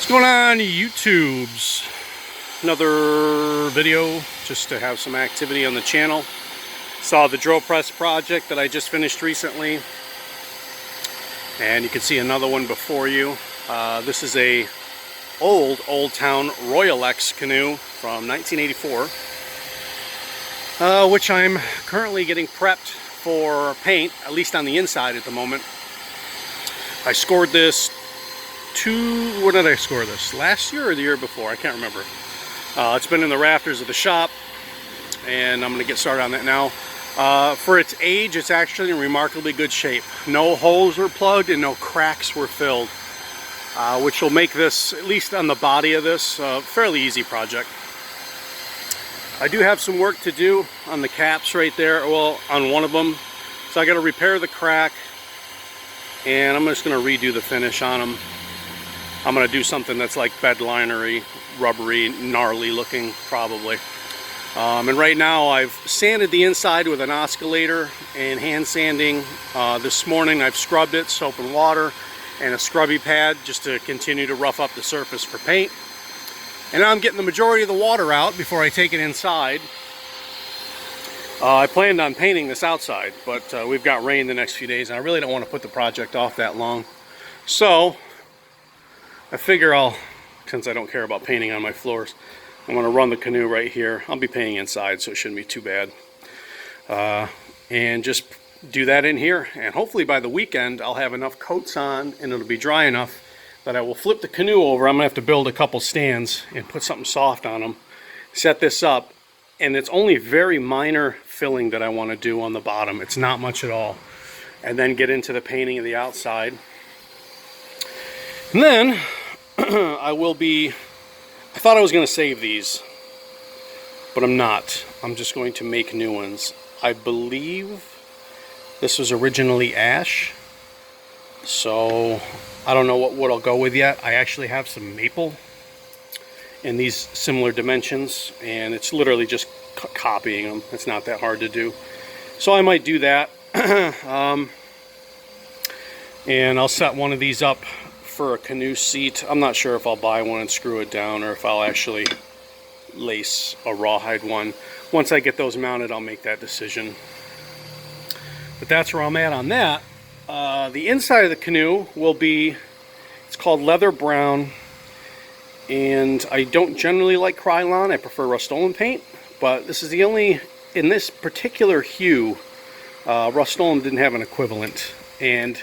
What's going on, YouTubes? Another video just to have some activity on the channel. Saw the drill press project that I just finished recently, and you can see another one before you. This is a old town Royalex canoe from 1984, which I'm currently getting prepped for paint, at least on the inside at the moment. I scored this when did I score this? Last year or the year before? I can't remember. It's been in the rafters of the shop, and I'm going to get started on that now. For its age, it's actually in remarkably good shape. No holes were plugged and no cracks were filled, which will make this, at least on the body of this, a fairly easy project. I do have some work to do on the caps right there, well, on one of them. So I got to repair the crack, and I'm just going to redo the finish on them. I'm going to do something that's like bed linery, rubbery, gnarly looking, probably. And right now I've sanded the inside with an oscillator and hand sanding. This morning I've scrubbed it, soap and water, and a scrubby pad just to continue to rough up the surface for paint. And now I'm getting the majority of the water out before I take it inside. I planned on painting this outside, but we've got rain the next few days, and I really don't want to put the project off that long. So I figure since I don't care about painting on my floors, I'm going to run the canoe right here. I'll be painting inside, so it shouldn't be too bad. And just do that in here, and hopefully by the weekend I'll have enough coats on and it'll be dry enough that I will flip the canoe over. I'm going to have to build a couple stands and put something soft on them, set this up, and it's only very minor filling that I want to do on the bottom. It's not much at all. And then get into the painting of the outside. And then I thought I was going to save these, but I'm not. I'm just going to make new ones. I believe this was originally ash, so I don't know what I'll go with yet. I actually have some maple in these similar dimensions, and it's literally just copying them. It's not that hard to do. So I might do that. And I'll set one of these up for a canoe seat. I'm not sure if I'll buy one and screw it down or if I'll actually lace a rawhide one. Once I get those mounted, I'll make that decision. But that's where I'm at on that. The inside of the canoe will be, it's called leather brown, and I don't generally like Krylon. I prefer Rust-Oleum paint, but this is the only, in this particular hue, Rust-Oleum didn't have an equivalent, and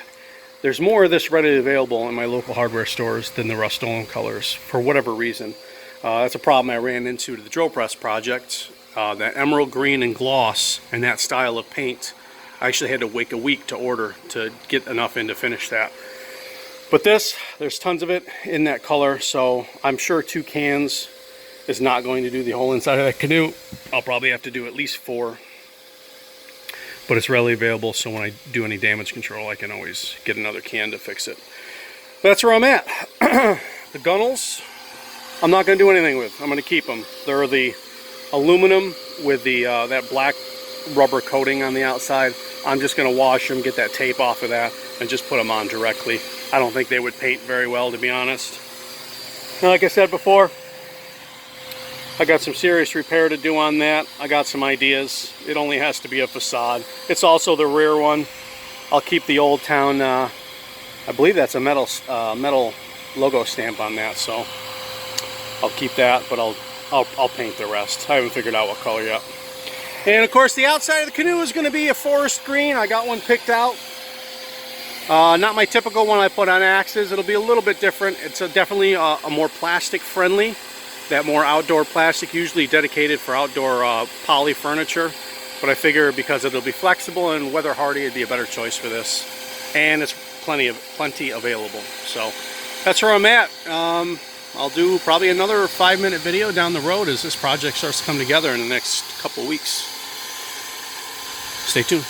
there's more of this readily available in my local hardware stores than the Rust-Oleum colors, for whatever reason. That's a problem I ran into to the drill press project. That emerald green and gloss and that style of paint, I actually had to wait a week to order to get enough in to finish that. But this, there's tons of it in that color, so I'm sure 2 cans is not going to do the whole inside of that canoe. I'll probably have to do at least 4. But it's readily available, so when I do any damage control, I can always get another can to fix it. That's where I'm at. The gunnels, I'm not going to do anything with. I'm going to keep them. They're the aluminum with the that black rubber coating on the outside. I'm just going to wash them, get that tape off of that, and just put them on directly. I don't think they would paint very well, to be honest. And like I said before, I got some serious repair to do on that. I got some ideas. It only has to be a facade. It's also the rear one. I'll keep the old town, I believe that's a metal logo stamp on that, so I'll keep that, but I'll paint the rest. I haven't figured out what color yet. And of course the outside of the canoe is going to be a forest green. I got one picked out. Not my typical one I put on axes. It'll be a little bit different. It's definitely a more plastic friendly. That more outdoor plastic, usually dedicated for outdoor poly furniture. But I figure because it'll be flexible and weather hardy, it'd be a better choice for this. And it's plenty available. So that's where I'm at. I'll do probably another 5-minute video down the road as this project starts to come together in the next couple of weeks. Stay tuned.